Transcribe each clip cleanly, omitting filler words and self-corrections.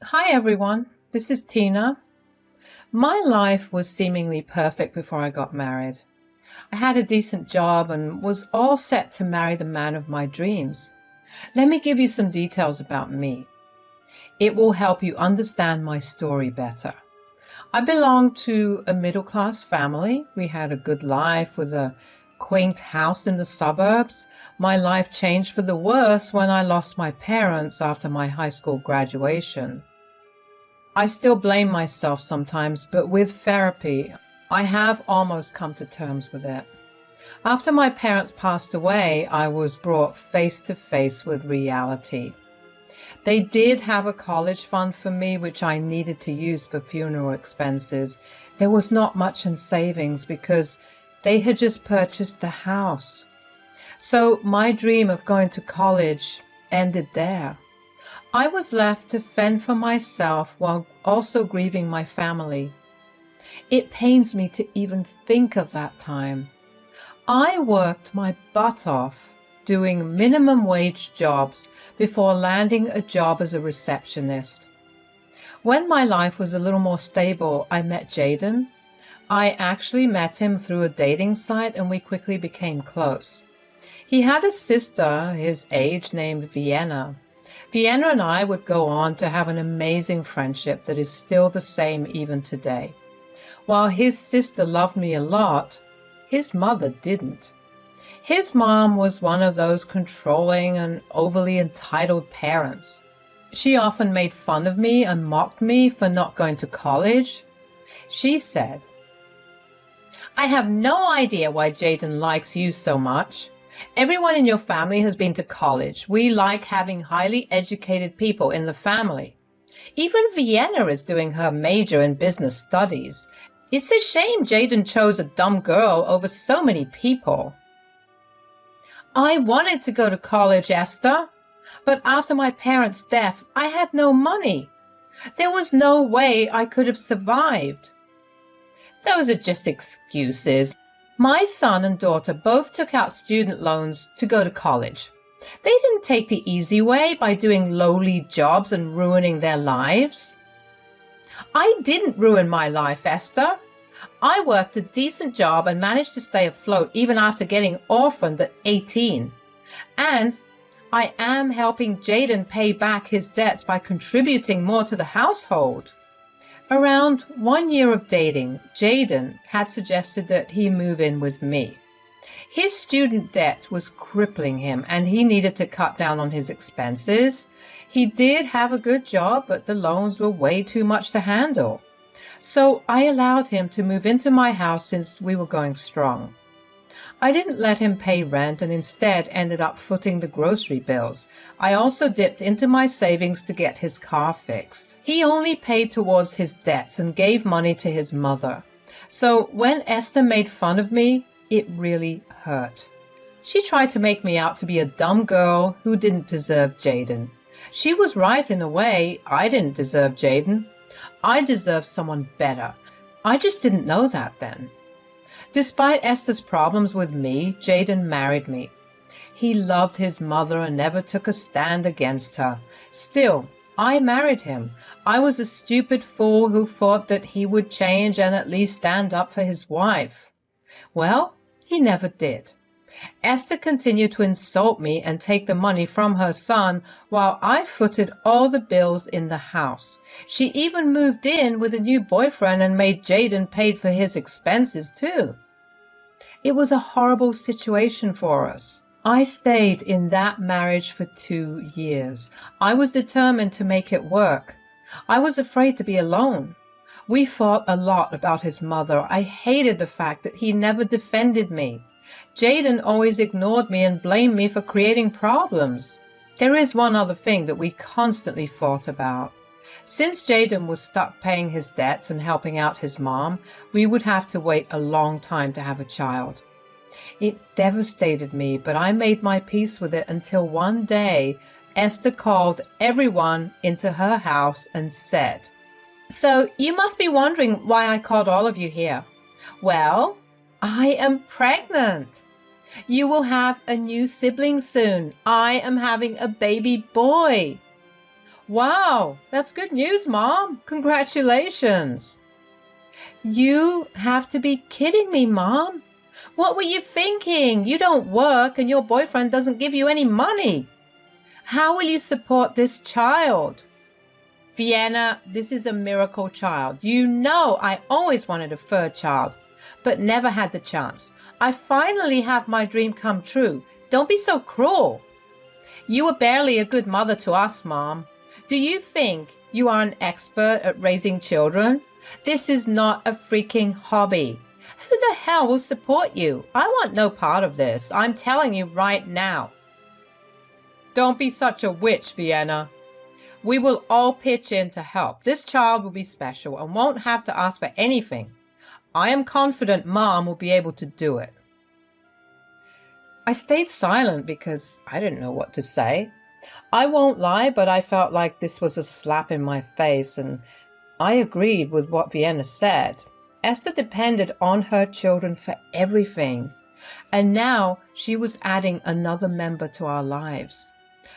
Hi everyone, this is Tina. My life was seemingly perfect before I got married. I had a decent job and was all set to marry the man of my dreams. Let me give you some details about me. It will help you understand my story better. I belong to a middle-class family. We had a good life with a quaint house in the suburbs. My life changed for the worse when I lost my parents after my high school graduation. I still blame myself sometimes, but with therapy, I have almost come to terms with it. After my parents passed away, I was brought face to face with reality. They did have a college fund for me, which I needed to use for funeral expenses. There was not much in savings because they had just purchased the house. So my dream of going to college ended there. I was left to fend for myself while also grieving my family. It pains me to even think of that time. I worked my butt off doing minimum wage jobs before landing a job as a receptionist. When my life was a little more stable, I met Jaden. I actually met him through a dating site and we quickly became close. He had a sister his age named Vienna. Vienna and I would go on to have an amazing friendship that is still the same even today. While his sister loved me a lot, his mother didn't. His mom was one of those controlling and overly entitled parents. She often made fun of me and mocked me for not going to college. She said, "I have no idea why Jaden likes you so much. Everyone in your family has been to college. We like having highly educated people in the family. Even Vienna is doing her major in business studies. It's a shame Jaden chose a dumb girl over so many people." I wanted to go to college, Esther, but after my parents' death, I had no money. There was no way I could have survived. Those are just excuses. My son and daughter both took out student loans to go to college. They didn't take the easy way by doing lowly jobs and ruining their lives. I didn't ruin my life, Esther. I worked a decent job and managed to stay afloat even after getting orphaned at 18. And I am helping Jaden pay back his debts by contributing more to the household. Around 1 year of dating, Jaden had suggested that he move in with me. His student debt was crippling him and he needed to cut down on his expenses. He did have a good job, but the loans were way too much to handle. So I allowed him to move into my house since we were going strong. I didn't let him pay rent and instead ended up footing the grocery bills. I also dipped into my savings to get his car fixed. He only paid towards his debts and gave money to his mother. So when Esther made fun of me, it really hurt. She tried to make me out to be a dumb girl who didn't deserve Jaden. She was right in a way. I didn't deserve Jaden. I deserved someone better. I just didn't know that then. Despite Esther's problems with me, Jaden married me. He loved his mother and never took a stand against her. Still, I married him. I was a stupid fool who thought that he would change and at least stand up for his wife. Well, he never did. Esther continued to insult me and take the money from her son while I footed all the bills in the house. She even moved in with a new boyfriend and made Jaden pay for his expenses too. It was a horrible situation for us. I stayed in that marriage for 2 years. I was determined to make it work. I was afraid to be alone. We fought a lot about his mother. I hated the fact that he never defended me. Jaden always ignored me and blamed me for creating problems. There is one other thing that we constantly fought about. Since Jaden was stuck paying his debts and helping out his mom, we would have to wait a long time to have a child. It devastated me, but I made my peace with it until one day Esther called everyone into her house and said, "So you must be wondering why I called all of you here. Well, I am pregnant. You will have a new sibling soon. I am having a baby boy." Wow, that's good news, Mom. Congratulations. You have to be kidding me, Mom. What were you thinking? You don't work and your boyfriend doesn't give you any money. How will you support this child? Vienna, this is a miracle child. You know I always wanted a third child, but never had the chance. I finally have my dream come true. Don't be so cruel. You were barely a good mother to us, Mom. Do you think you are an expert at raising children? This is not a freaking hobby. Who the hell will support you? I want no part of this. I'm telling you right now. Don't be such a witch, Vienna. We will all pitch in to help. This child will be special and won't have to ask for anything. I am confident Mom will be able to do it. I stayed silent because I didn't know what to say. I won't lie, but I felt like this was a slap in my face, and I agreed with what Vienna said. Esther depended on her children for everything, and now she was adding another member to our lives.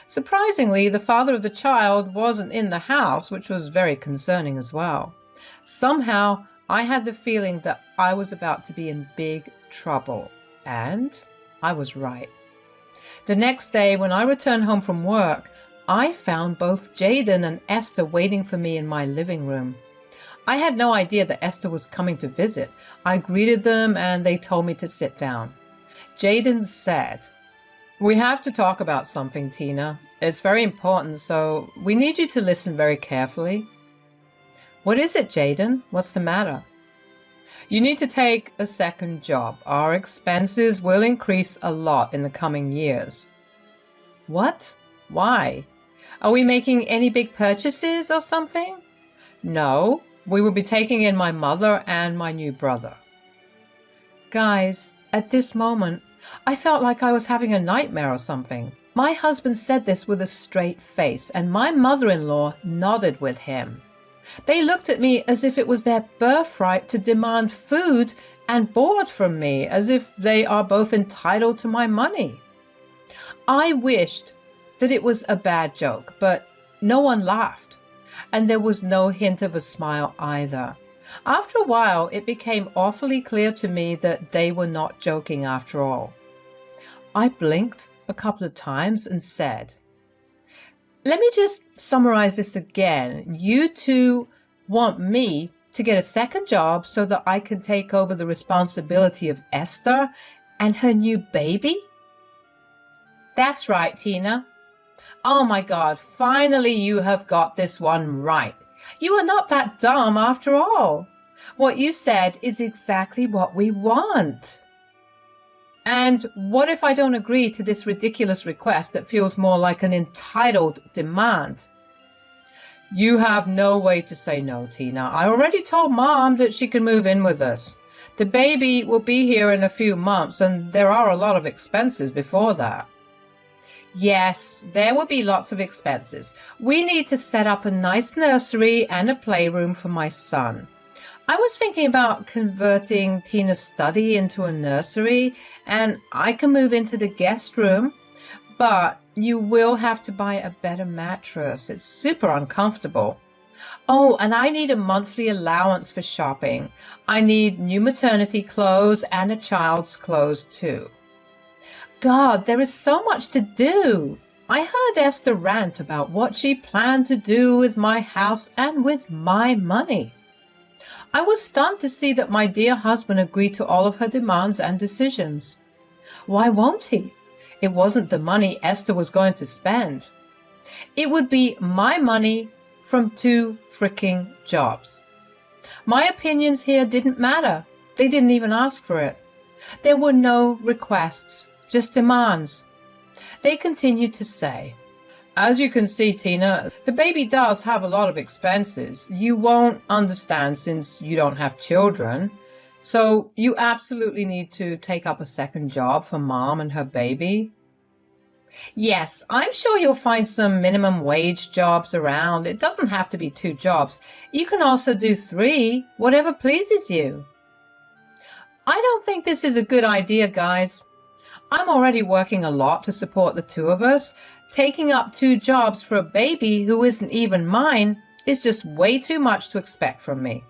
Surprisingly, the father of the child wasn't in the house, which was very concerning as well. Somehow, I had the feeling that I was about to be in big trouble, and I was right. The next day, when I returned home from work, I found both Jaden and Esther waiting for me in my living room. I had no idea that Esther was coming to visit. I greeted them and they told me to sit down. Jaden said, "We have to talk about something, Tina. It's very important, so we need you to listen very carefully." "What is it, Jaden? What's the matter?" "You need to take a second job. Our expenses will increase a lot in the coming years." "What? Why? Are we making any big purchases or something?" "No, we will be taking in my mother and my new brother." Guys, at this moment, I felt like I was having a nightmare or something. My husband said this with a straight face, and my mother-in-law nodded with him. They looked at me as if it was their birthright to demand food and board from me, as if they are both entitled to my money. I wished that it was a bad joke, but no one laughed, and there was no hint of a smile either. After a while, it became awfully clear to me that they were not joking after all. I blinked a couple of times and said, "Let me just summarize this again. You two want me to get a second job so that I can take over the responsibility of Esther and her new baby?" "That's right, Tina. Oh my God, finally you have got this one right. You are not that dumb after all. What you said is exactly what we want." "And what if I don't agree to this ridiculous request that feels more like an entitled demand?" "You have no way to say no, Tina. I already told Mom that she can move in with us. The baby will be here in a few months, and there are a lot of expenses before that." "Yes, there will be lots of expenses. We need to set up a nice nursery and a playroom for my son. I was thinking about converting Tina's study into a nursery, and I can move into the guest room, but you will have to buy a better mattress. It's super uncomfortable. Oh, and I need a monthly allowance for shopping. I need new maternity clothes and a child's clothes too. God, there is so much to do. I heard Esther rant about what she planned to do with my house and with my money. I was stunned to see that my dear husband agreed to all of her demands and decisions. Why won't he? It wasn't the money Esther was going to spend. It would be my money from 2 freaking jobs. My opinions here didn't matter. They didn't even ask for it. There were no requests, just demands. They continued to say, "As you can see, Tina, the baby does have a lot of expenses. You won't understand since you don't have children. So you absolutely need to take up a second job for Mom and her baby." "Yes, I'm sure you'll find some minimum wage jobs around. It doesn't have to be 2 jobs. You can also do 3, whatever pleases you." I don't think this is a good idea, guys. I'm already working a lot to support the 2 of us. Taking up 2 jobs for a baby who isn't even mine is just way too much to expect from me."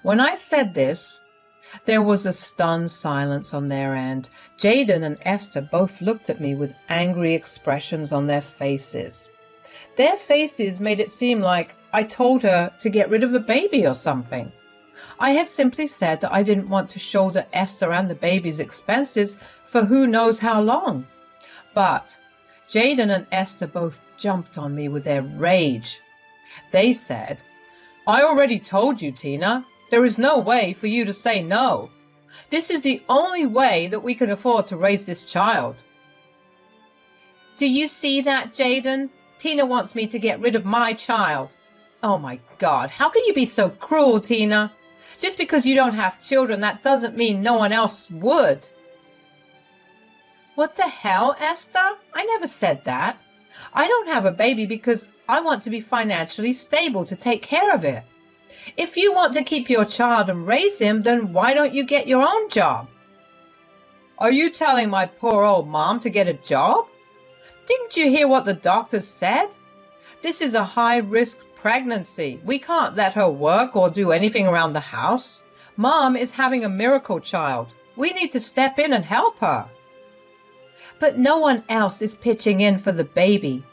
When I said this, there was a stunned silence on their end. Jaden and Esther both looked at me with angry expressions on their faces. Their faces made it seem like I told her to get rid of the baby or something. I had simply said that I didn't want to shoulder Esther and the baby's expenses for who knows how long. But Jaden and Esther both jumped on me with their rage. They said, "I already told you, Tina. There is no way for you to say no. This is the only way that we can afford to raise this child." "Do you see that, Jaden? Tina wants me to get rid of my child." "Oh my God, how can you be so cruel, Tina? Just because you don't have children, that doesn't mean no one else would." "What the hell, Esther? I never said that. I don't have a baby because I want to be financially stable to take care of it. If you want to keep your child and raise him, then why don't you get your own job?" "Are you telling my poor old mom to get a job? Didn't you hear what the doctors said? This is a high-risk pregnancy. We can't let her work or do anything around the house. Mom is having a miracle child. We need to step in and help her." "But no one else is pitching in for the baby.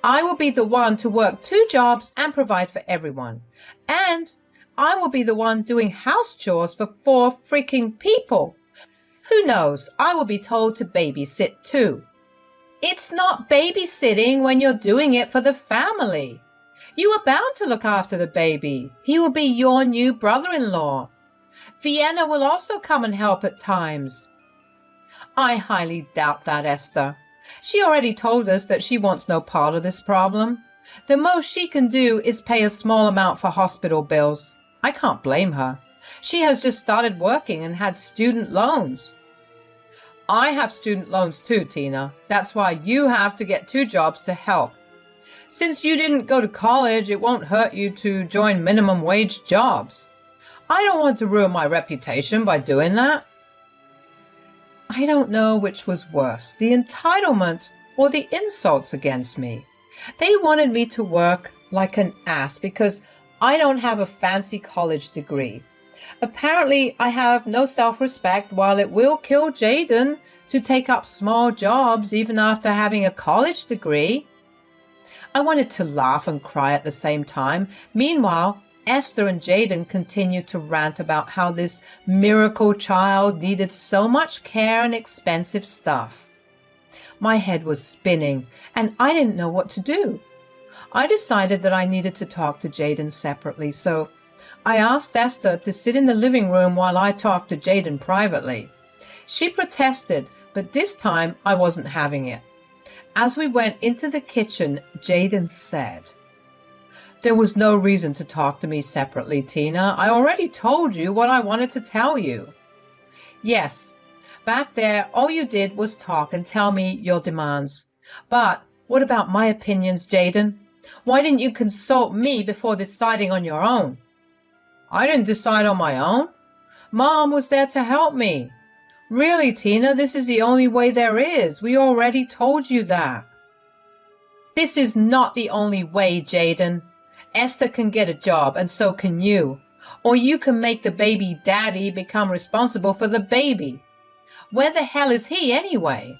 I will be the one to work 2 jobs and provide for everyone. And I will be the one doing house chores for 4 freaking people. Who knows, I will be told to babysit too." "It's not babysitting when you're doing it for the family. You are bound to look after the baby. He will be your new brother-in-law. Vienna will also come and help at times." "I highly doubt that, Esther. She already told us that she wants no part of this problem. The most she can do is pay a small amount for hospital bills. I can't blame her. She has just started working and had student loans." "I have student loans too, Tina. That's why you have to get 2 jobs to help. Since you didn't go to college, it won't hurt you to join minimum wage jobs. I don't want to ruin my reputation by doing that." I don't know which was worse, the entitlement or the insults against me. They wanted me to work like an ass because I don't have a fancy college degree. Apparently, I have no self-respect, while it will kill Jaden to take up small jobs even after having a college degree. I wanted to laugh and cry at the same time. Meanwhile, Esther and Jaden continued to rant about how this miracle child needed so much care and expensive stuff. My head was spinning, and I didn't know what to do. I decided that I needed to talk to Jaden separately, so I asked Esther to sit in the living room while I talked to Jaden privately. She protested, but this time I wasn't having it. As we went into the kitchen, Jaden said, "There was no reason to talk to me separately, Tina. I already told you what I wanted to tell you." "Yes, back there all you did was talk and tell me your demands. But what about my opinions, Jaden? Why didn't you consult me before deciding on your own?" "I didn't decide on my own. Mom was there to help me." "Really, Tina, this is the only way there is. We already told you that." "This is not the only way, Jaden. Esther can get a job, and so can you. Or you can make the baby daddy become responsible for the baby. Where the hell is he anyway?"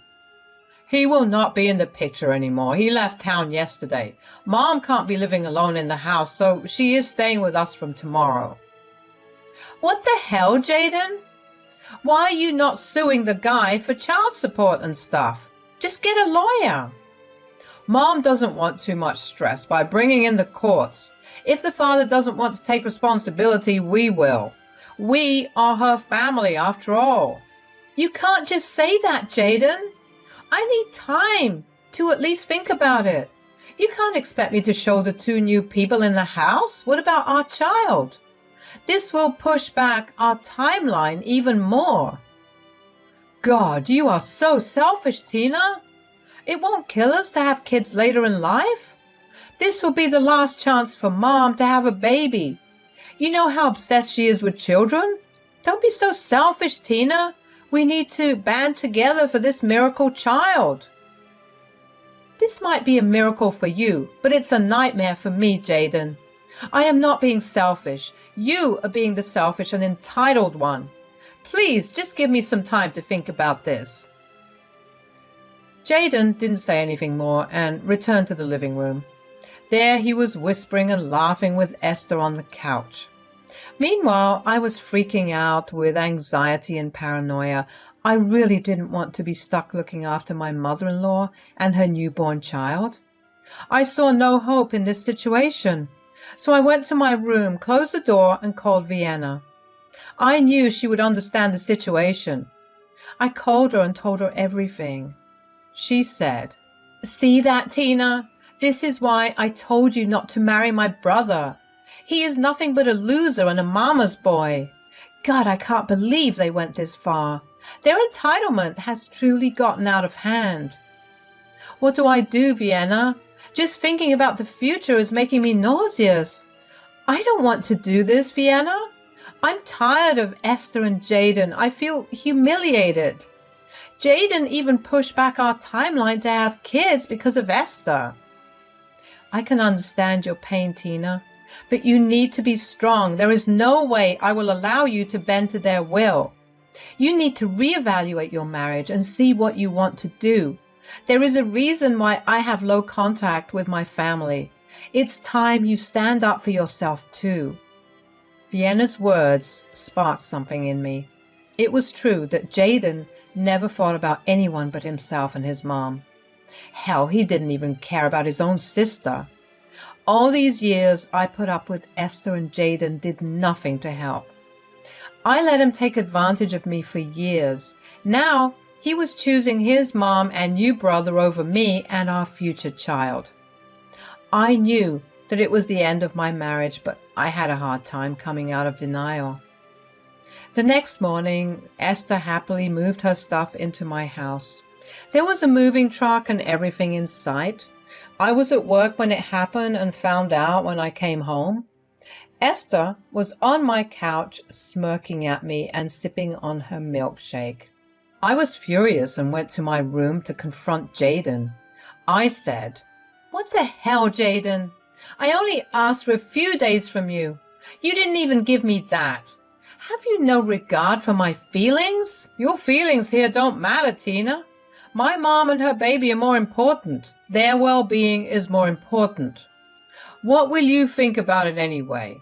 "He will not be in the picture anymore. He left town yesterday. Mom can't be living alone in the house, so she is staying with us from tomorrow." "What the hell, Jaden? Why are you not suing the guy for child support and stuff? Just get a lawyer." "Mom doesn't want too much stress by bringing in the courts. If the father doesn't want to take responsibility, we will. We are her family after all." "You can't just say that, Jaden. I need time to at least think about it. You can't expect me to shoulder 2 new people in the house. What about our child? This will push back our timeline even more." "God, you are so selfish, Tina. It won't kill us to have kids later in life. This will be the last chance for Mom to have a baby. You know how obsessed she is with children. Don't be so selfish, Tina. We need to band together for this miracle child." This might be a miracle for you, but it's a nightmare for me, Jaden. I am not being selfish. You are being the selfish and entitled one. Please, just give me some time to think about this." Jaden didn't say anything more and returned to the living room. There he was whispering and laughing with Esther on the couch. Meanwhile, I was freaking out with anxiety and paranoia. I really didn't want to be stuck looking after my mother-in-law and her newborn child. I saw no hope in this situation, so I went to my room, closed the door, and called Vienna. I knew she would understand the situation. I called her and told her everything. She said, "See that, Tina? This is why I told you not to marry my brother. He is nothing but a loser and a mama's boy. God, I can't believe they went this far. Their entitlement has truly gotten out of hand." "What do I do, Vienna? Just thinking about the future is making me nauseous. I don't want to do this, Vienna. I'm tired of Esther and Jaden. I feel humiliated. Jaden even pushed back our timeline to have kids because of Esther." "I can understand your pain, Tina, but you need to be strong. There is no way I will allow you to bend to their will. You need to reevaluate your marriage and see what you want to do. There is a reason why I have low contact with my family. It's time you stand up for yourself too." Vienna's words sparked something in me. It was true that Jaden never thought about anyone but himself and his mom. Hell, he didn't even care about his own sister. All these years I put up with Esther and Jaden did nothing to help. I let him take advantage of me for years. Now he was choosing his mom and new brother over me and our future child. I knew that it was the end of my marriage, but I had a hard time coming out of denial. The next morning, Esther happily moved her stuff into my house. There was a moving truck and everything in sight. I was at work when it happened and found out when I came home. Esther was on my couch smirking at me and sipping on her milkshake. I was furious and went to my room to confront Jaden. I said, "What the hell, Jaden? I only asked for a few days from you. You didn't even give me that. Have you no regard for my feelings?" "Your feelings here don't matter, Tina. My mom and her baby are more important. Their well-being is more important. What will you think about it anyway?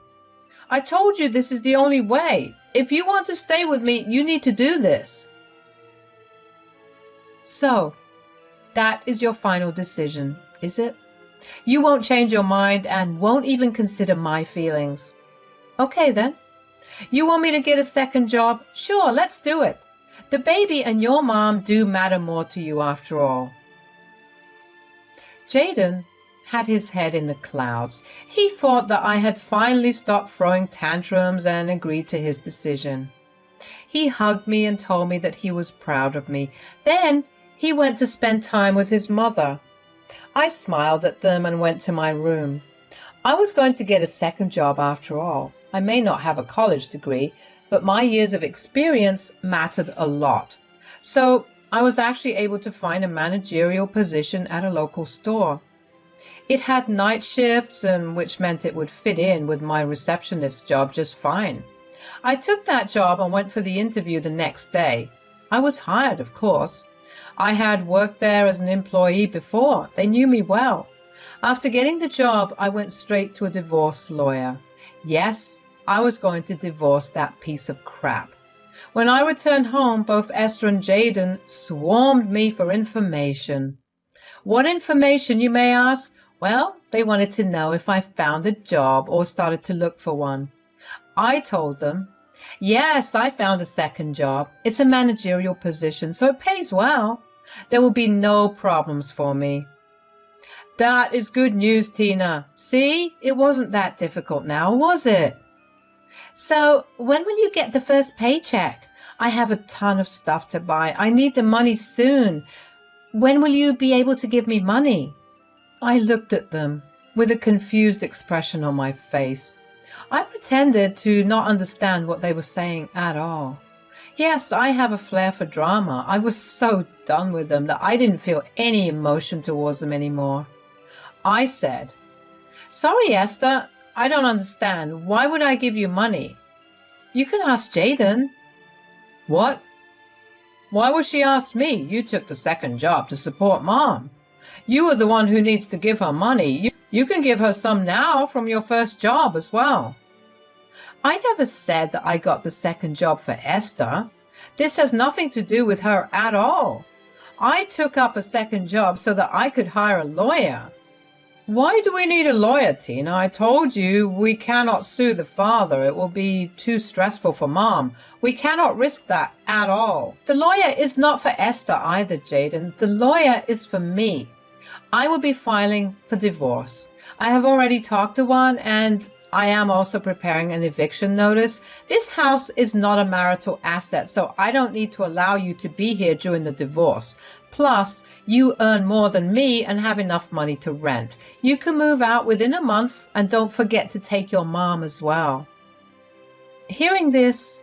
I told you this is the only way. If you want to stay with me, you need to do this." "So, that is your final decision, is it? You won't change your mind and won't even consider my feelings. Okay then. You want me to get a second job? Sure, let's do it. The baby and your mom do matter more to you after all." Jaden had his head in the clouds. He thought that I had finally stopped throwing tantrums and agreed to his decision. He hugged me and told me that he was proud of me. Then he went to spend time with his mother. I smiled at them and went to my room. I was going to get a second job after all. I may not have a college degree, but my years of experience mattered a lot. So I was actually able to find a managerial position at a local store. It had night shifts, which meant it would fit in with my receptionist job just fine. I took that job and went for the interview the next day. I was hired, of course. I had worked there as an employee before. They knew me well. After getting the job, I went straight to a divorce lawyer. Yes, I was going to divorce that piece of crap. When I returned home, both Esther and Jaden swarmed me for information. What information, you may ask? Well, they wanted to know if I found a job or started to look for one. I told them, yes, I found a second job. It's a managerial position, so it pays well. There will be no problems for me. That is good news, Tina. See, it wasn't that difficult now, was it? So, when will you get the first paycheck? I have a ton of stuff to buy. I need the money soon. When will you be able to give me money? I looked at them with a confused expression on my face. I pretended to not understand what they were saying at all. Yes, I have a flair for drama. I was so done with them that I didn't feel any emotion towards them anymore. I said, "Sorry, Esther, I don't understand. Why would I give you money?" "You can ask Jaden." "What? Why would she ask me? You took the second job to support Mom. You are the one who needs to give her money. You can give her some now from your first job as well." "I never said that I got the second job for Esther. This has nothing to do with her at all. I took up a second job so that I could hire a lawyer." "Why do we need a lawyer, Tina? I told you we cannot sue the father. It will be too stressful for Mom. We cannot risk that at all." "The lawyer is not for Esther either, Jaden. The lawyer is for me. I will be filing for divorce. I have already talked to one, and I am also preparing an eviction notice. This house is not a marital asset, so I don't need to allow you to be here during the divorce. Plus, you earn more than me and have enough money to rent. You can move out within a month, and don't forget to take your mom as well." Hearing this,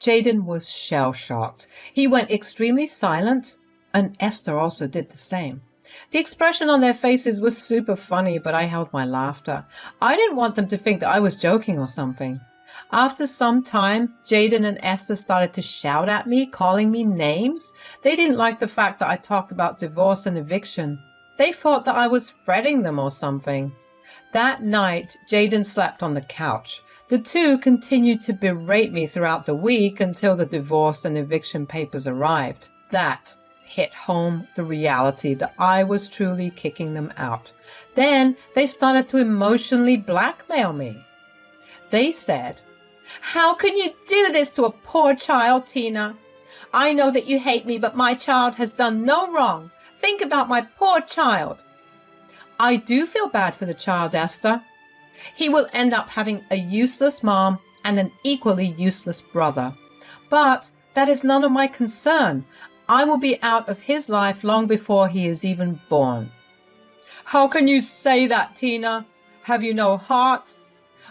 Jaden was shell-shocked. He went extremely silent, and Esther also did the same. The expression on their faces was super funny, but I held my laughter. I didn't want them to think that I was joking or something. After some time, Jaden and Esther started to shout at me, calling me names. They didn't like the fact that I talked about divorce and eviction. They thought that I was fretting them or something. That night, Jaden slept on the couch. The two continued to berate me throughout the week until the divorce and eviction papers arrived. That hit home the reality that I was truly kicking them out. Then they started to emotionally blackmail me. They said, "How can you do this to a poor child, Tina? I know that you hate me, but my child has done no wrong. Think about my poor child." "I do feel bad for the child, Esther. He will end up having a useless mom and an equally useless brother. But that is none of my concern. I will be out of his life long before he is even born." "How can you say that, Tina? Have you no heart?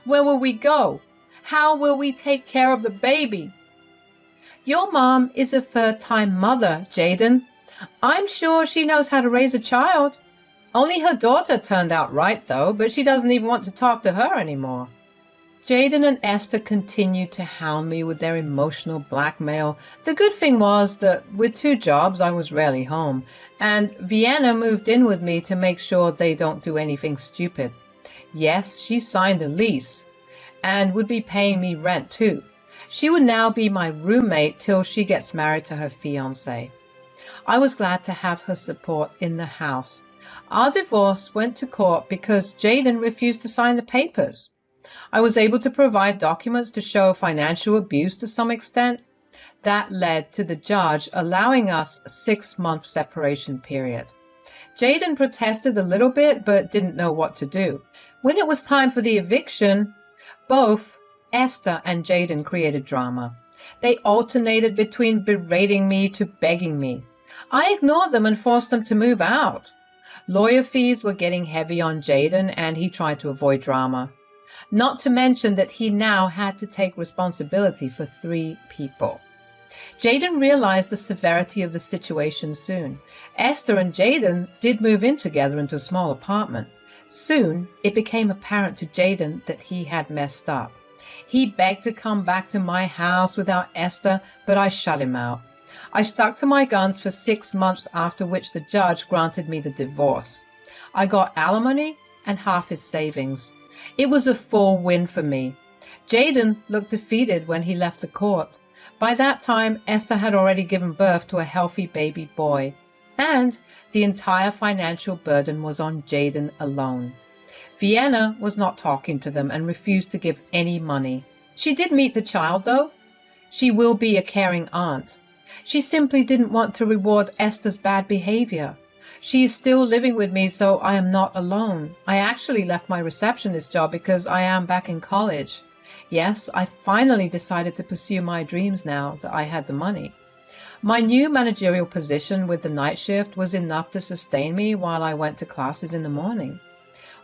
Where will we go? How will we take care of the baby?" "Your mom is a third-time mother, Jaden. I'm sure she knows how to raise a child. Only her daughter turned out right, though, but she doesn't even want to talk to her anymore." Jaden and Esther continued to hound me with their emotional blackmail. The good thing was that with 2 jobs I was rarely home, and Vienna moved in with me to make sure they don't do anything stupid. Yes, she signed a lease and would be paying me rent too. She would now be my roommate till she gets married to her fiancé. I was glad to have her support in the house. Our divorce went to court because Jaden refused to sign the papers. I was able to provide documents to show financial abuse to some extent. That led to the judge allowing us a 6-month separation period. Jaden protested a little bit but didn't know what to do. When it was time for the eviction, both Esther and Jaden created drama. They alternated between berating me to begging me. I ignored them and forced them to move out. Lawyer fees were getting heavy on Jaden, and he tried to avoid drama. Not to mention that he now had to take responsibility for 3 people. Jaden realized the severity of the situation soon. Esther and Jaden did move in together into a small apartment. Soon, it became apparent to Jaden that he had messed up. He begged to come back to my house without Esther, but I shut him out. I stuck to my guns for 6 months, after which the judge granted me the divorce. I got alimony and half his savings. It was a full win for me. Jaden looked defeated when he left the court. By that time, Esther had already given birth to a healthy baby boy, and the entire financial burden was on Jaden alone. Vienna was not talking to them and refused to give any money. She did meet the child, though. She will be a caring aunt. She simply didn't want to reward Esther's bad behavior. She is still living with me, so I am not alone. I actually left my receptionist job because I am back in college. Yes, I finally decided to pursue my dreams now that I had the money. My new managerial position with the night shift was enough to sustain me while I went to classes in the morning.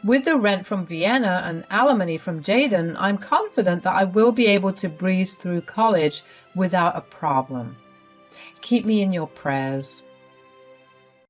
With the rent from Vienna and alimony from Jaden, I'm confident that I will be able to breeze through college without a problem. Keep me in your prayers.